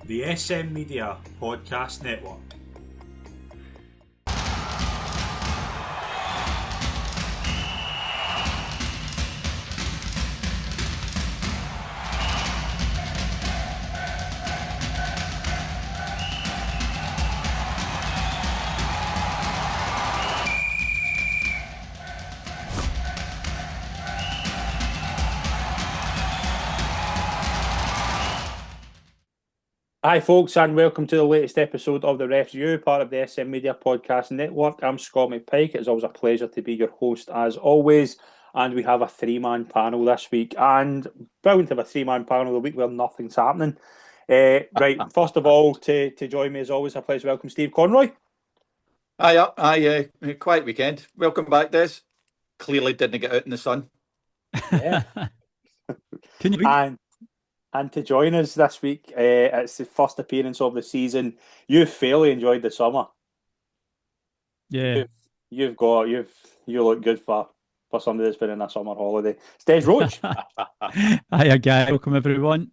The SM Media Podcast Network. Hi folks, and welcome to the latest episode of the Refs Review, part of the SM Media Podcast Network. I'm Scott McPike. It's always a pleasure to be your host as always, and we have a three-man panel this week, and brilliant to have a three-man panel the week where nothing's happening. Right, first of all, to join me as always, a pleasure to welcome Steve Conroy. Aye, quiet weekend. Welcome back, Des. Clearly didn't get out in the sun. Yeah. Can you? And to join us this week, it's the first appearance of the season. You've fairly enjoyed the summer. Yeah. You look good for somebody that's been in a summer holiday. It's Des Roach. Hi, guy. Welcome, everyone.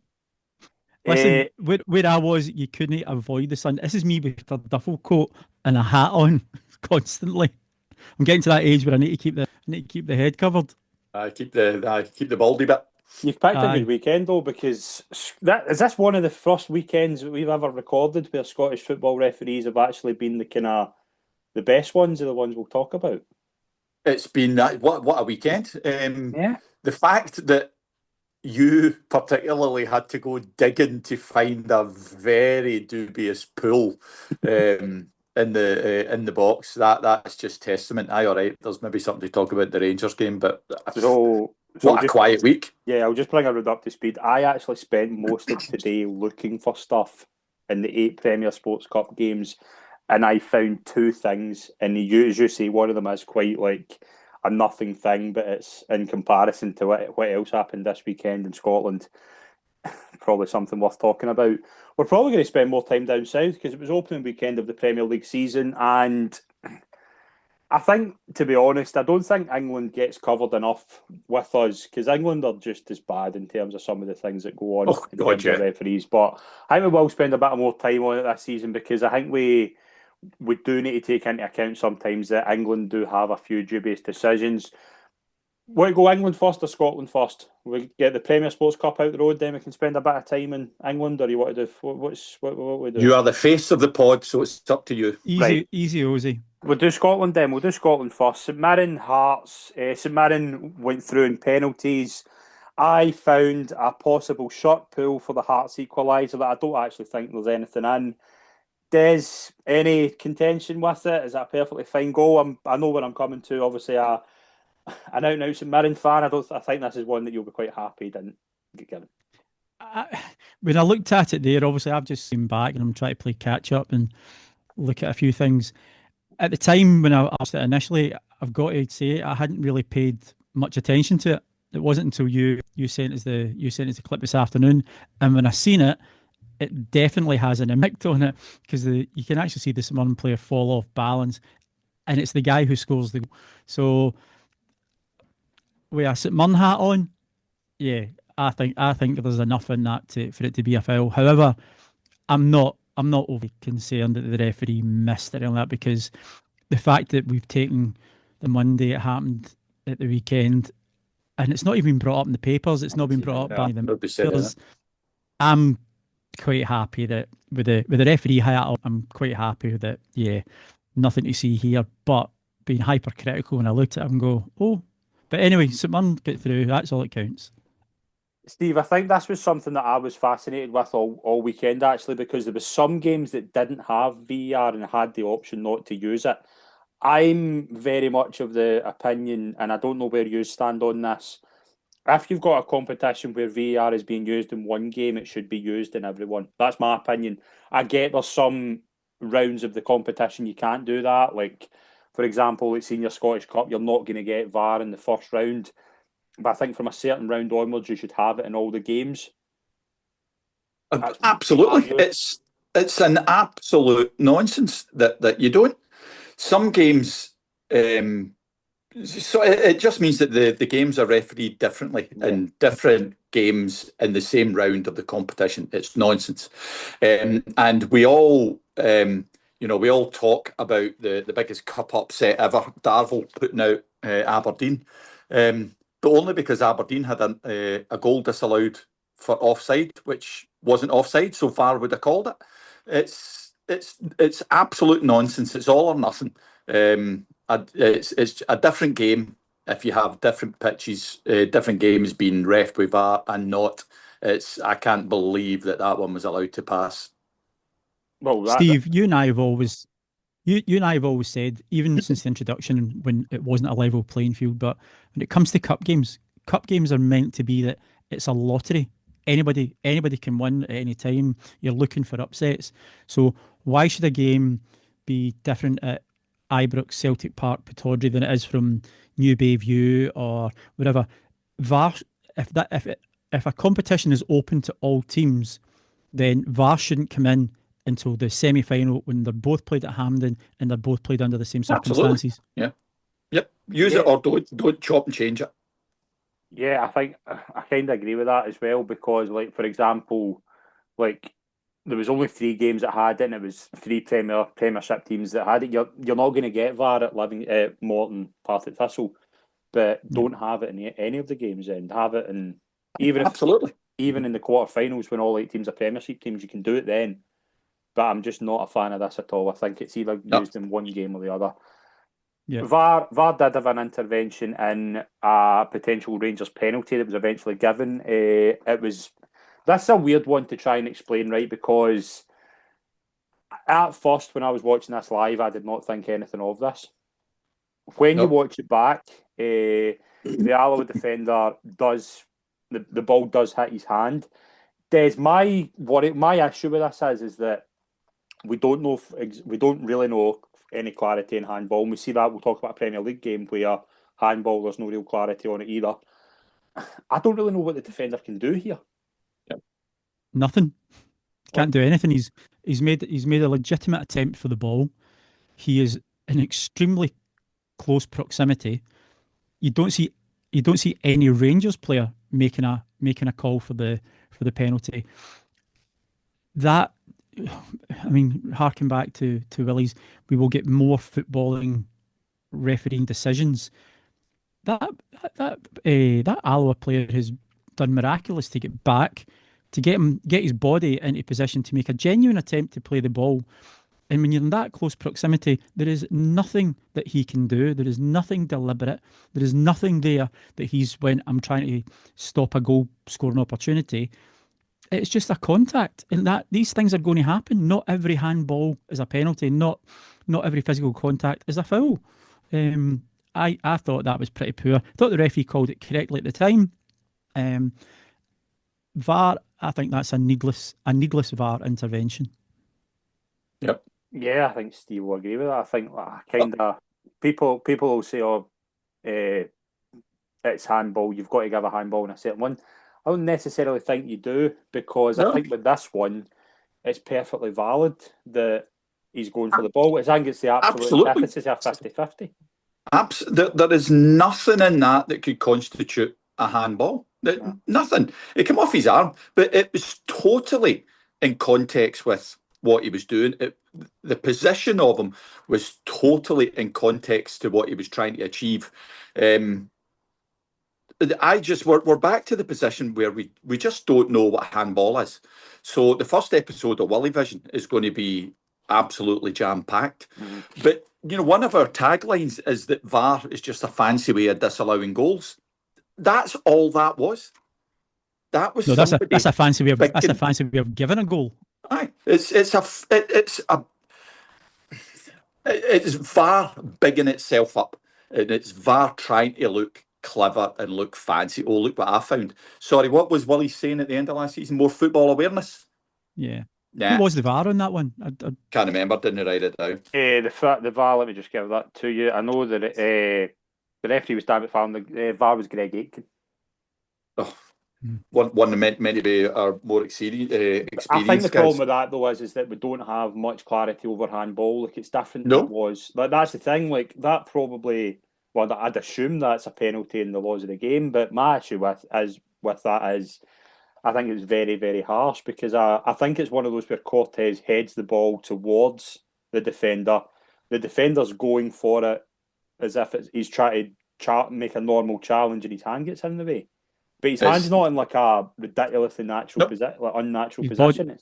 Listen, where I was, you couldn't avoid the sun. This is me with a duffel coat and a hat on constantly. I'm getting to that age where I need to keep the head covered. Keep the baldy bit. You've picked a good weekend though, because is this one of the first weekends that we've ever recorded where Scottish football referees have actually been the best ones, are the ones we'll talk about. It's been what a weekend. Yeah. The fact that you particularly had to go digging to find a very dubious pool in the box, that's just testament. Aye, all right. There's maybe something to talk about the Rangers game, but what a quiet week. Yeah, I'll just bring everyone up to speed. I actually spent most of today looking for stuff in the 8 Premier Sports Cup games, and I found 2 things. And as you say, one of them is quite like a nothing thing, but it's in comparison to what else happened this weekend in Scotland. Probably something worth talking about. We're probably going to spend more time down south because it was opening weekend of the Premier League season, and I think, to be honest, I don't think England gets covered enough with us because England are just as bad in terms of some of the things that go on in terms of referees. But I think we will spend a bit more time on it this season because I think we do need to take into account sometimes that England do have a few dubious decisions. Want to go England first or Scotland first? We get the Premier Sports Cup out the road, then we can spend a bit of time in England, or you want to do what we do? You are the face of the pod, so it's up to you. Easy, Ozzy. We'll do Scotland then. We'll do Scotland first. St Mirren Hearts. St Mirren went through in penalties. I found a possible shot pool for the Hearts equaliser that I don't actually think there's anything in. Des, any contention with it? Is that a perfectly fine goal? I know where I'm coming to. Obviously, an out-and-out St Mirren fan. I think this is one that you'll be quite happy didn't get given. When I looked at it there, obviously I've just seen back and I'm trying to play catch up and look at a few things. At the time when I asked it initially, I've got to say I hadn't really paid much attention to it. It wasn't until you sent us the clip this afternoon, and when I seen it, it definitely has an impact on it because you can actually see this one player fall off balance, and it's the guy who scores the goal. So with a St Mirren hat on, yeah, I think there's enough in that for it to be a foul. However, I'm not overly concerned that the referee missed it on that because the fact that we've taken the Monday it happened at the weekend and it's not even brought up in the papers, it's not been brought up by the papers. I'm quite happy that with the referee hat on, I'm quite happy that, yeah, nothing to see here, but being hypercritical when I looked at it and go, oh. But anyway, St Mirren get through, that's all that counts. Steve, I think this was something that I was fascinated with all weekend, actually, because there was some games that didn't have VAR and had the option not to use it. I'm very much of the opinion, and I don't know where you stand on this, if you've got a competition where VAR is being used in one game, it should be used in every one. That's my opinion. I get there's some rounds of the competition you can't do that. Like, for example, like Senior Scottish Cup, you're not going to get VAR in the first round. But I think from a certain round onwards, you should have it in all the games. Absolutely. It's an absolute nonsense that you don't. Some games, so it just means that the games are refereed differently in different games in the same round of the competition. It's nonsense. And we all, we all talk about the biggest cup upset ever, Darvel putting out Aberdeen, but only because Aberdeen had a goal disallowed for offside, which wasn't offside, so VAR would have called it. It's absolute nonsense. It's all or nothing. It's a different game if you have different pitches, different games being ref with VAR and not. I can't believe that one was allowed to pass. Well, Steve, you and I have always said, even since the introduction, when it wasn't a level playing field, but when it comes to cup games are meant to be that it's a lottery. Anybody can win at any time. You're looking for upsets. So why should a game be different at Ibrox, Celtic Park, Pittodrie than it is from New Bayview or whatever? VAR, if a competition is open to all teams, then VAR shouldn't come in until the semi-final when they're both played at Hampden and they're both played under the same circumstances. Absolutely. Yeah. Yep. Use it or don't chop and change it. Yeah, I think I kind of agree with that as well, because, like, for example, like, there was only 3 games that had it, and it was 3 Premiership teams that had it. You're not going to get VAR at Morton, Partick Thistle, but don't have it in any of the games, and have it in Absolutely. Even in the quarterfinals when all 8 teams are Premiership teams, you can do it then. But I'm just not a fan of this at all. I think it's either used in one game or the other. Yeah. VAR did have an intervention in a potential Rangers penalty that was eventually given. That's a weird one to try and explain, right? Because at first, when I was watching this live, I did not think anything of this. When you watch it back, the Alloa defender the ball does hit his hand. My issue with this is that we don't really know any clarity in handball. And we see that, we'll talk about a Premier League game where handball, there's no real clarity on it either. I don't really know what the defender can do here. Nothing. Can't do anything. He's made a legitimate attempt for the ball. He is in extremely close proximity. You don't see any Rangers player making a call for the penalty. That, I mean, harking back to Willie's, we will get more footballing refereeing decisions. That Alloa player has done miraculous to get back, to get his body into position to make a genuine attempt to play the ball. And when you're in that close proximity, there is nothing that he can do. There is nothing deliberate. There is nothing there that I'm trying to stop a goal scoring opportunity. It's just a contact, and that these things are going to happen. Not every handball is a penalty. Not every physical contact is a foul. I thought that was pretty poor. I thought the referee called it correctly at the time. VAR, I think that's a needless VAR intervention. Yep. Yeah, I think Steve will agree with that. I think people will say, it's handball. You've got to give a handball in a certain one. I don't necessarily think you do, because I think with this one, it's perfectly valid that he's going for the ball. I think it's the absolute antithesis of 50-50. There is nothing in that could constitute a handball. Nothing. It came off his arm, but it was totally in context with what he was doing. The position of him was totally in context to what he was trying to achieve. We're back to the position where we just don't know what handball is. So the first episode of Willie Vision is going to be absolutely jam-packed. Mm-hmm. But, one of our taglines is that VAR is just a fancy way of disallowing goals. That's all that was. That was that's a fancy way of giving a goal. Aye, it's VAR bigging itself up, and it's VAR trying to look clever and look fancy. Oh, look what I found. Sorry, what was Willie saying at the end of last season? More football awareness? Yeah. Nah. Who was the VAR on that one? I can't remember, didn't write it down. The VAR, let me just give that to you. I know that the referee was David Fallon, the VAR was Greg Aitken. Oh. One meant to be our more experienced. I think the problem with that, though, is that we don't have much clarity over handball. Like, it's different than it was. Like, that's the thing. Like, that probably, well, I'd assume that's a penalty in the laws of the game. But my issue with is with that is I think it's very, very harsh because I think it's one of those where Cortez heads the ball towards the defender. The defender's going for it as if he's trying to make a normal challenge and his hand gets in the way. But his hand's not in like a ridiculously natural position, like unnatural position.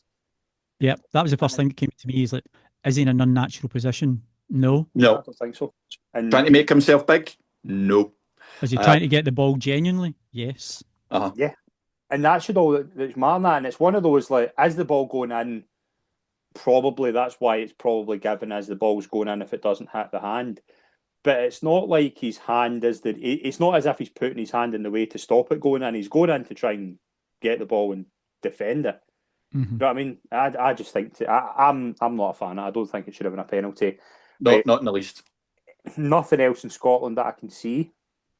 Yeah, that was the first thing that came to me. Is like, is he in an unnatural position? No. I don't think so. And trying to make himself big? No. Is he trying to get the ball genuinely? Yes. Yeah. And that's all that's more than that. And it's one of those, like, as the ball going in, probably that's why it's probably given as the ball's going in if it doesn't hit the hand. But it's not like his hand is it's not as if he's putting his hand in the way to stop it going in. He's going in to try and get the ball and defend it. Mm-hmm. You know what I mean? I just think I'm not a fan. I don't think it should have been a penalty. No, not in the least. Nothing else in Scotland that I can see.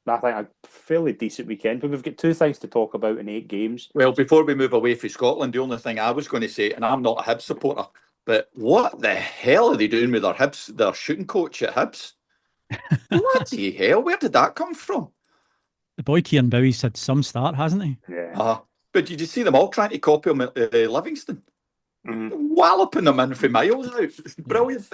I think a fairly decent weekend, but we've got 2 things to talk about in 8 games. Well, before we move away from Scotland, the only thing I was going to say, and I'm not a Hibs supporter, but what the hell are they doing with their shooting coach at Hibs? Bloody hell, where did that come from? The boy Kieran Bowie's had some start, hasn't he? Yeah. But did you see them all trying to copy him at Livingston? Mm-hmm. Walloping them in for miles out. Brilliant.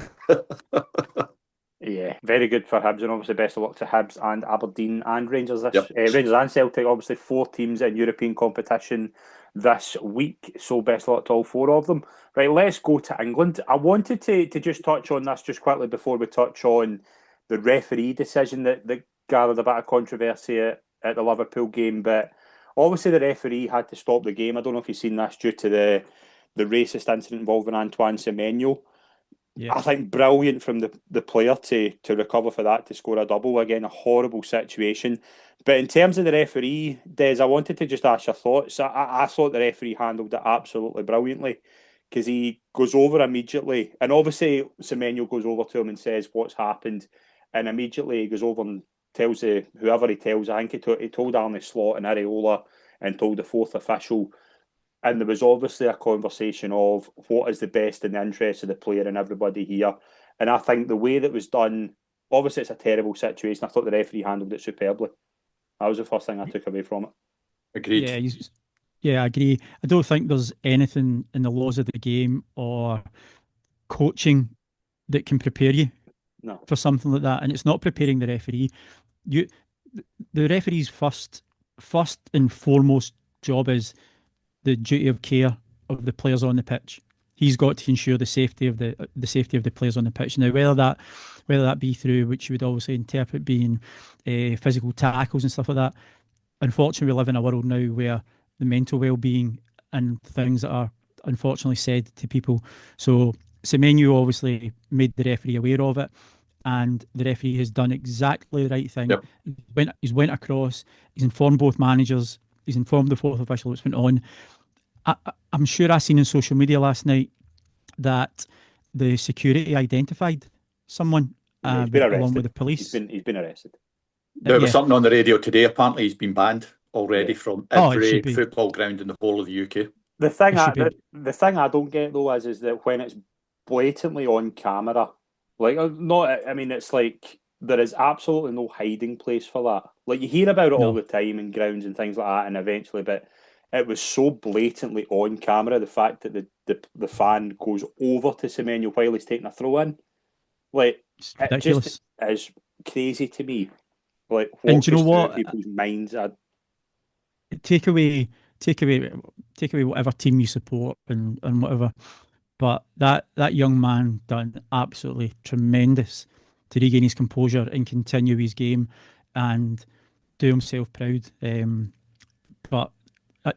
Yeah, very good for Hibs, and obviously best of luck to Hibs and Aberdeen and Rangers. Yep. Rangers and Celtic, obviously 4 teams in European competition this week, so best of luck to all 4 of them. Right, let's go to England. I wanted to just touch on this just quickly before we touch on the referee decision that gathered a bit of controversy at the Liverpool game, but obviously the referee had to stop the game. I don't know if you've seen this due to the racist incident involving Antoine Semenyo. Yeah. I think brilliant from the player to recover for that, to score a double. Again, a horrible situation. But in terms of the referee, Des, I wanted to just ask your thoughts. I thought the referee handled it absolutely brilliantly because he goes over immediately. And obviously, Semenyo goes over to him and says what's happened. And immediately he goes over and tells whoever he tells, I think he told Arne Slot and Areola and told the 4th official. And there was obviously a conversation of what is the best in the interest of the player and everybody here. And I think the way that was done, obviously it's a terrible situation. I thought the referee handled it superbly. That was the first thing I took away from it. Agreed. Yeah, I agree. I don't think there's anything in the laws of the game or coaching that can prepare you for something like that. And it's not preparing the referee. The referee's first and foremost job is the duty of care of the players on the pitch. He's got to ensure the safety of the players on the pitch. Now, whether that be through, which you would obviously interpret being physical tackles and stuff like that. Unfortunately, we live in a world now where the mental well-being and things that are unfortunately said to people. So Semenyo obviously made the referee aware of it, and the referee has done exactly the right thing. Yep. He's went across. He's informed both managers. He's informed the 4th official what's went on. I'm sure I seen on social media last night that the security identified someone he's been arrested. along with the police. He's been arrested. There was something on the radio today. Apparently, he's been banned already from every football ground in the whole of the UK. The thing I don't get though is that when it's blatantly on camera, it's like there is absolutely no hiding place for that. Like you hear about it all the time in grounds and things like that, and eventually, but it was so blatantly on camera. The fact that the fan goes over to Semenyo while he's taking a throw in, like it just is crazy to me. Like, what goes through people's minds? Take away whatever team you support and whatever. But that young man done absolutely tremendous to regain his composure and continue his game and do himself proud. But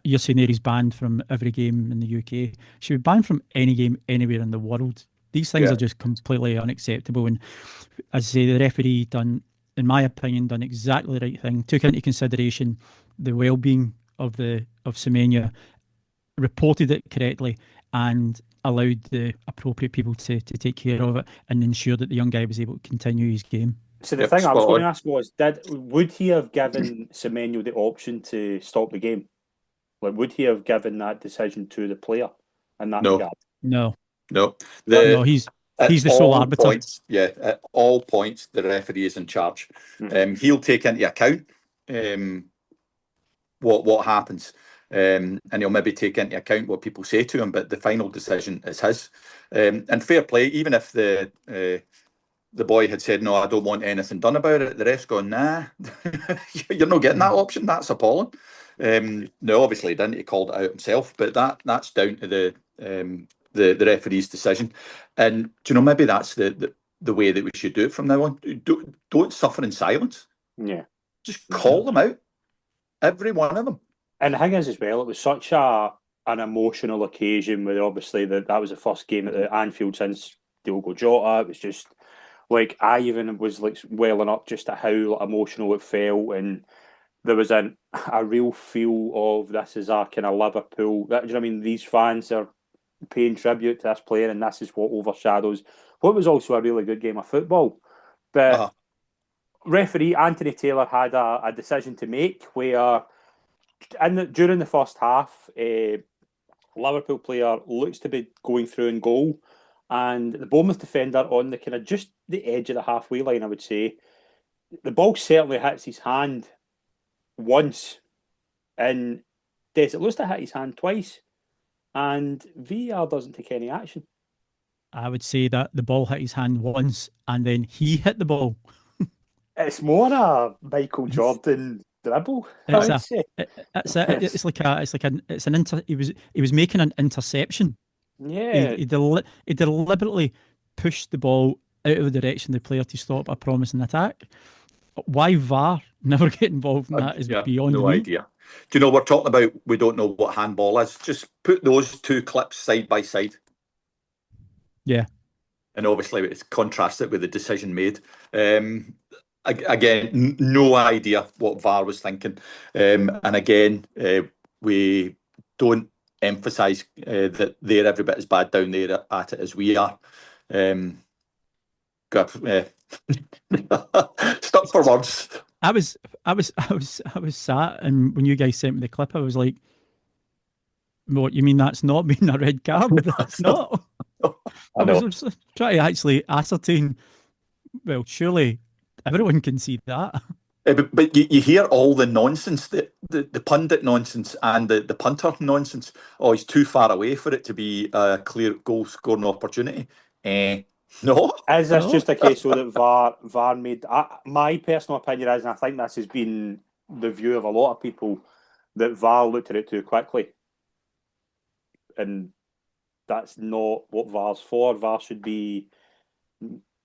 you're saying there he's banned from every game in the UK. Should be banned from any game anywhere in the world. These things are just completely unacceptable. And as I say, the referee done, in my opinion, done exactly the right thing. Took into consideration the well-being of Semenyo, reported it correctly, and allowed the appropriate people to take care of it and ensure that the young guy was able to continue his game. So the thing I was going to ask was, would he have given Semenyo the option to stop the game? Like, would he have given that decision to the player in that regard? No. He's the sole arbiter. At all points, the referee is in charge. He'll take into account what happens. And he'll maybe take into account what people say to him, but the final decision is his. And fair play, even if the boy had said, no, I don't want anything done about it, the ref's gone, nah, you're not getting that option. That's appalling. No, obviously he didn't. He called it out himself, but that's down to the referee's decision. And do you know, maybe that's the way that we should do it from now on. Don't suffer in silence. Yeah. Just call them out, every one of them. And the thing is, as well, it was such an emotional occasion where obviously that was the first game at the Anfield since Diogo Jota. It was just like, I even was like welling up just at how emotional it felt, and there was a real feel of this is a kind of Liverpool. Do you know what I mean? These fans are paying tribute to this player, and this is what overshadows what was also a really good game of football. But referee Anthony Taylor had a decision to make where during the first half, Liverpool player looks to be going through in goal, and the Bournemouth defender on the kind of just the edge of the halfway line, I would say, the ball certainly hits his hand once, and Des, it looks to hit his hand twice, and VAR doesn't take any action. I would say that the ball hit his hand once, and then he hit the ball. It's more a Michael Jordan dribble. He was making an interception. Yeah, he deliberately pushed the ball out of the direction of the player to stop a promising attack. Why VAR never get involved in that is beyond no me. idea. Do you know, we're talking about we don't know what handball is. Just put those two clips side by side. Yeah. And obviously it's contrasted with the decision made. Again, no idea what VAR was thinking. And again, we don't emphasise that they're every bit as bad down there at it as we are. Stuck for words. I was sat, and when you guys sent me the clip, I was like, "What, you mean that's not being a red card? That's not." I was trying to actually ascertain. Well, surely everyone can see that. But you hear all the nonsense, the pundit nonsense and the punter nonsense. Oh, he's too far away for it to be a clear goal scoring opportunity. No. Is this just a case so that VAR made... my personal opinion is, and I think this has been the view of a lot of people, that VAR looked at it too quickly. And that's not what VAR's for. VAR should be...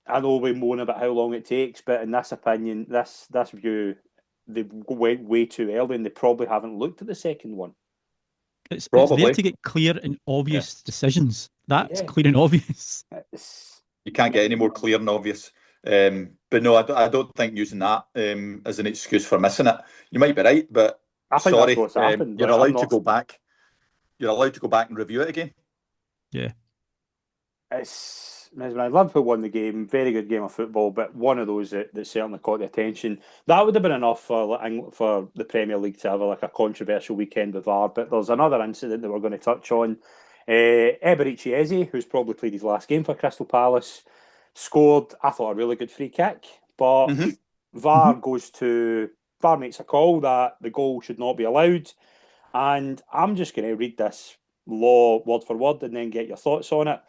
I know we moan about how long it takes, but in this opinion, this view, they went way too early, and they probably haven't looked at the second one. It's there to get clear and obvious decisions. That's clear and obvious. You can't get any more clear and obvious. But no, I don't think using that as an excuse for missing it. You might be right, but I think sorry, that's what's happened, you're allowed to go back. You're allowed to go back and review it again. Yeah. It's Liverpool won the game, very good game of football, but one of those that certainly caught the attention. That would have been enough for the Premier League to have a controversial weekend with VAR. But there's another incident that we're going to touch on. Eberechi Eze, who's probably played his last game for Crystal Palace, scored, I thought, a really good free kick. But VAR makes a call that the goal should not be allowed. And I'm just going to read this law word for word and then get your thoughts on it.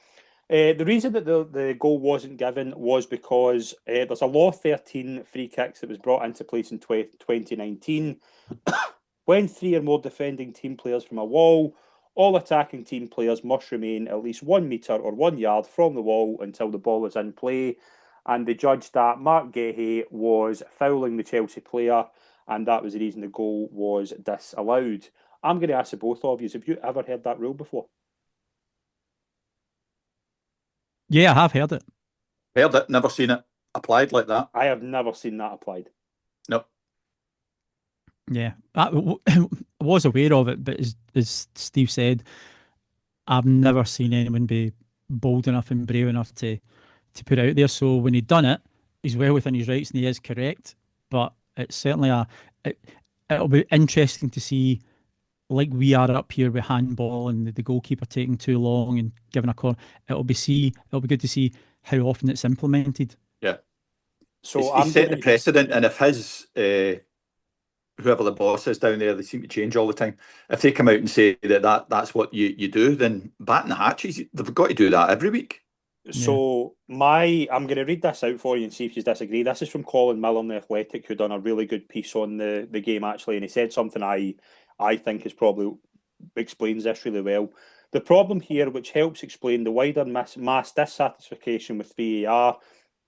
The reason that the goal wasn't given was because there's a law 13 free kicks that was brought into place in 2019. When 3 or more defending team players from a wall, all attacking team players must remain at least 1 metre or 1 yard from the wall until the ball is in play. And they judged that Mark Guehi was fouling the Chelsea player, and that was the reason the goal was disallowed. I'm going to ask the both of you, have you ever heard that rule before? Yeah, I have heard it. Heard it, never seen it applied like that. I have never seen that applied. No. Yeah, I was aware of it, but as Steve said, I've never seen anyone be bold enough and brave enough to put it out there. So when he'd done it, he's well within his rights and he is correct. But it's certainly it'll be interesting to see, like we are up here with handball and the goalkeeper taking too long and giving a corner. It'll be good to see how often it's implemented. Yeah. So he's set the precedent, and if his whoever the boss is down there, they seem to change all the time. If they come out and say that's what you do, then batting the hatches, they've got to do that every week. So I'm going to read this out for you and see if you disagree. This is from Colin Miller in The Athletic, who done a really good piece on the game actually, and he said something I think is probably explains this really well. The problem here, which helps explain the wider mass dissatisfaction with VAR,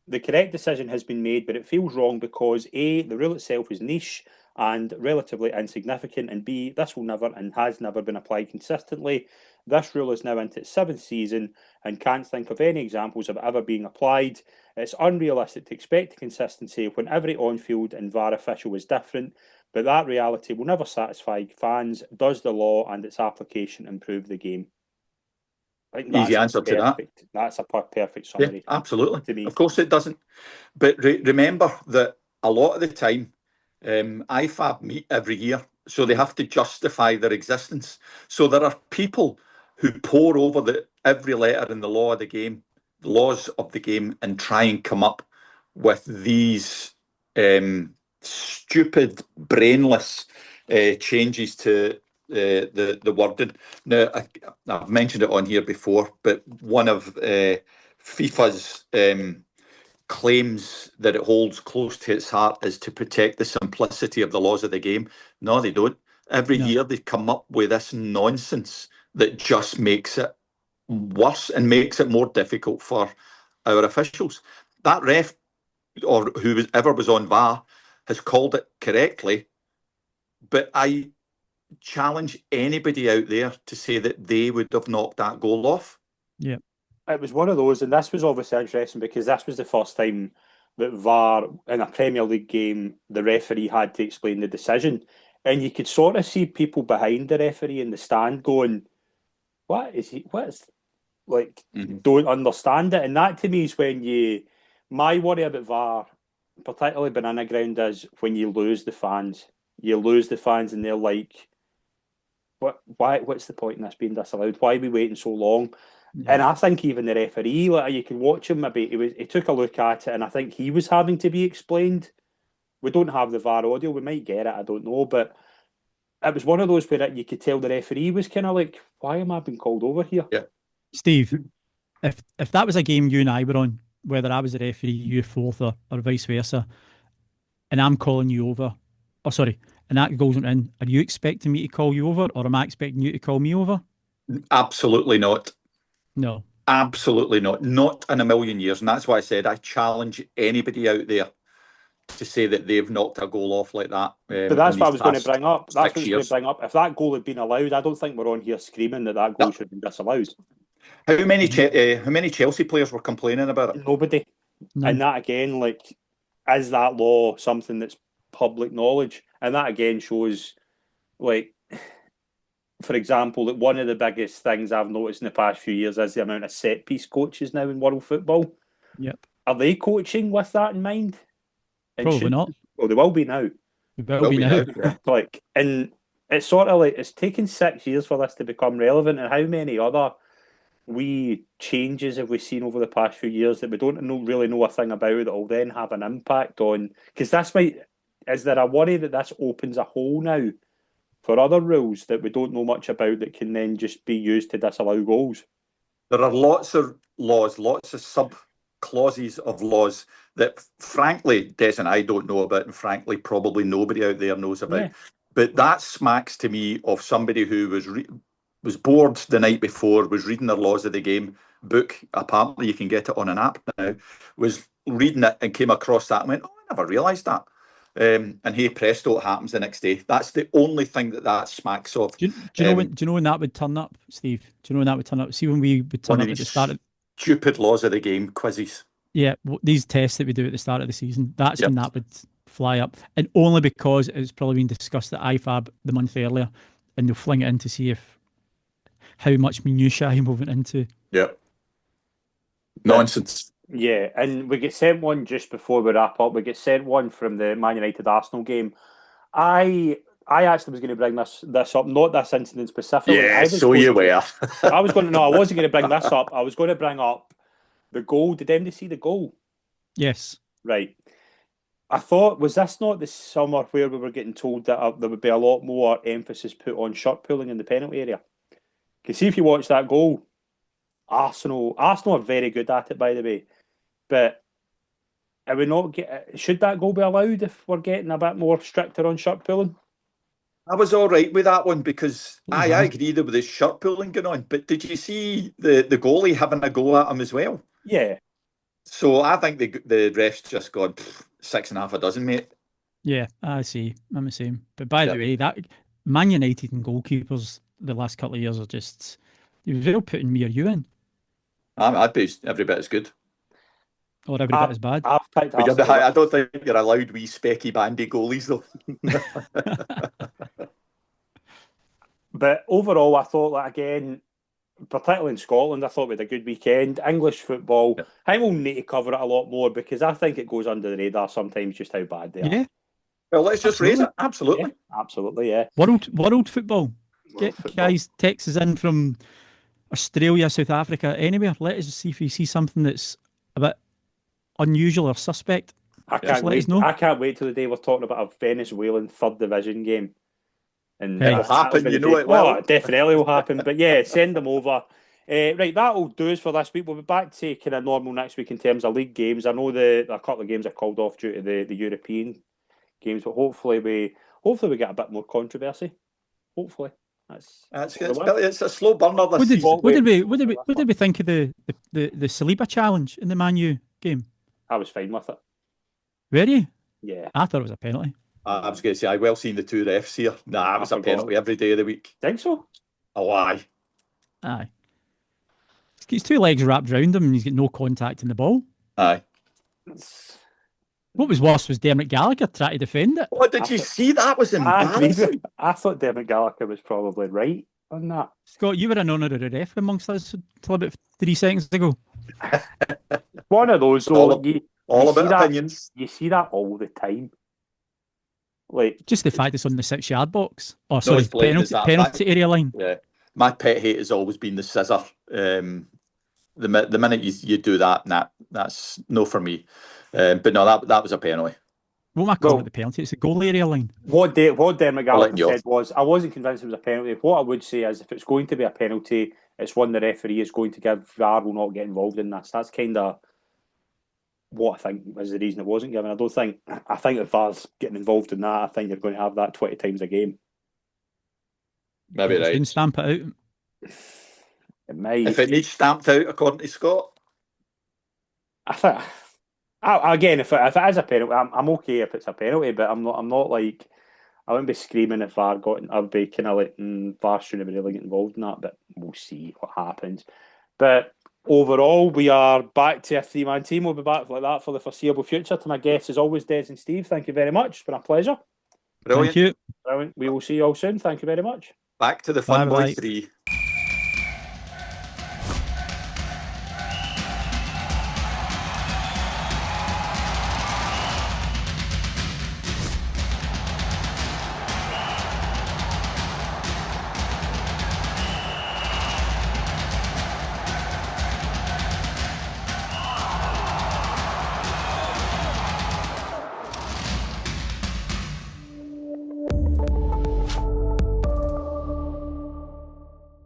the correct decision has been made, but it feels wrong because A, the rule itself is niche and relatively insignificant, and B, this will never and has never been applied consistently. This rule is now into its 7th season and can't think of any examples of it ever being applied. It's unrealistic to expect consistency when every on-field and VAR official is different, but that reality will never satisfy fans. Does the law and its application improve the game? Easy answer to that. That's a perfect summary. Yeah, absolutely. To me. Of course it doesn't. But remember that a lot of the time, IFAB meet every year, so they have to justify their existence. So there are people who pore over every letter in the laws of the game, and try and come up with these stupid, brainless changes to the wording. Now, I've mentioned it on here before, but one of FIFA's claims that it holds close to its heart is to protect the simplicity of the laws of the game. No, they don't. Every year they come up with this nonsense that just makes it worse and makes it more difficult for our officials. That ref, or whoever was on VAR, has called it correctly, but I challenge anybody out there to say that they would have knocked that goal off. Yeah. It was one of those, and this was obviously interesting because this was the first time that VAR in a Premier League game, the referee had to explain the decision. And you could sort of see people behind the referee in the stand going, what is don't understand it. And that to me is when my worry about VAR, particularly Banana Ground, is when you lose the fans. You lose the fans and they're like, what's the point in this being disallowed? Why are we waiting so long? Yeah. And I think even the referee, like, you can watch him, maybe he took a look at it, and I think he was having to be explained. We don't have the VAR audio, we might get it, I don't know, but it was one of those where you could tell the referee was kind of like, why am I being called over here? Yeah. Steve, if that was a game you and I were on, whether I was a referee, you fourth, or vice versa, and I'm calling you over, and that goes in, are you expecting me to call you over, or am I expecting you to call me over? Absolutely not. No. Absolutely not. Not in a million years. And that's why I said I challenge anybody out there to say that they've knocked a goal off like that. But that's what I was going to bring up. That's what I was going to bring up. If that goal had been allowed, I don't think we're on here screaming that goal should have been disallowed. How many Chelsea players were complaining about it? Nobody. No. And that again, like, is that law something that's public knowledge? And that again shows, like, for example, that one of the biggest things I've noticed in the past few years is the amount of set piece coaches now in world football. Yep. Are they coaching with that in mind? Probably not. Well, they will be now. They will be now. Like, and it's sort of like it's taken 6 years for this to become relevant. And how many other wee changes have we seen over the past few years that we don't really know a thing about that will then have an impact on? Because is there a worry that this opens a hole now for other rules that we don't know much about that can then just be used to disallow goals? There are lots of laws, lots of sub-clauses of laws that, frankly, Des and I don't know about, and frankly, probably nobody out there knows about. Yeah. But that smacks to me of somebody who was bored the night before, was reading their laws of the game book. Apparently, you can get it on an app now. Was reading it and came across that and went, "Oh, I never realised that." And hey, presto, it happens the next day. That's the only thing that smacks of. Do you know when that would turn up, Steve? Do you know when that would turn up? See, when we would turn up at the start of stupid laws of the game quizzes. Yeah, these tests that we do at the start of the season, that's when that would fly up. And only because it's probably been discussed at IFAB the month earlier, and they'll fling it in to see how much minutiae I'm moving into. Yeah. Nonsense. Yeah, and we get sent one just before we wrap up. We get sent one from the Man United Arsenal game. I actually was going to bring this up, not this incident specifically. Yeah, so you were. I wasn't going to bring this up. I was going to bring up the goal. Did anybody see the goal? Yes. Right. I thought, was this not the summer where we were getting told that there would be a lot more emphasis put on shot pulling in the penalty area? Because see, if you watch that goal, Arsenal are very good at it, by the way. But are we not should that goal be allowed if we're getting a bit more stricter on shot pulling? I was all right with that one because I agree there with the shirt pulling going on. But did you see the goalie having a go at him as well? Yeah. So I think the refs just gone 6.5 a dozen, mate. Yeah, I see. I'm the same. But by the way, that Man United and goalkeepers the last couple of years are just, he was real putting me or you in. I'd be every bit as good. Or every bit as bad. I've picked I don't think you're allowed wee specky bandy goalies though. But overall, I thought that again, particularly in Scotland, I thought we had a good weekend. English football, I think we'll need to cover it a lot more because I think it goes under the radar sometimes just how bad they are. Yeah. Well, let's just raise it. Absolutely. Yeah, absolutely, yeah. World football. Get guys, texts in from Australia, South Africa, anywhere. Let us see if we see something that's a bit unusual or suspect. I can't wait till the day we're talking about a Venezuelan third division game. And it'll happen, you know it will. It definitely will happen. But yeah, send them over. Right, that'll do us for this week. We'll be back to kind of normal next week in terms of league games. I know a couple of games are called off due to the European games, but hopefully we get a bit more controversy. Hopefully. It's a slow burner this season. What did we think of the Saliba challenge in the Man U game? I was fine with it. Were you? Yeah. I thought it was a penalty. I was going to say, I well seen the two refs here. Nah, it was a penalty every day of the week. Think so? Oh, aye. Aye. He's 2 legs wrapped around him and he's got no contact in the ball. Aye. What was worse was Dermot Gallagher trying to defend it. What did you see? That was embarrassing. I thought Dermot Gallagher was probably right on that. Scott, you were an honorary ref amongst us until about 3 seconds ago. One of those, though. All about opinions. You see that all the time. Like just the fact it's on the 6-yard box. Oh, sorry, penalty area line. Yeah, my pet hate has always been the scissor. The minute you do that, that's no for me. But no, that was a penalty. What am I calling it the penalty? It's the goal area line. What Dermot Gallagher said was, I wasn't convinced it was a penalty. What I would say is, if it's going to be a penalty, it's one the referee is going to give. VAR will not get involved in this. That's kind of what I think was the reason it wasn't given. I think if VAR's getting involved in that, I think you're going to have that 20 times a game. Maybe right. Can stamp it out. It might. If it needs stamped out, according to Scott. I think. Again, if it is a penalty, I'm okay if it's a penalty, but I'm not like, I wouldn't be screaming if VAR I'd be kind of like, VAR shouldn't really get involved in that, but we'll see what happens. But overall, we are back to a 3-man team. We'll be back like that for the foreseeable future. To my guests, as always, Des and Steve, thank you very much. It's been a pleasure. Brilliant. Thank you. Brilliant. We will see you all soon. Thank you very much. Back to the fun, Bye-bye. boys 3.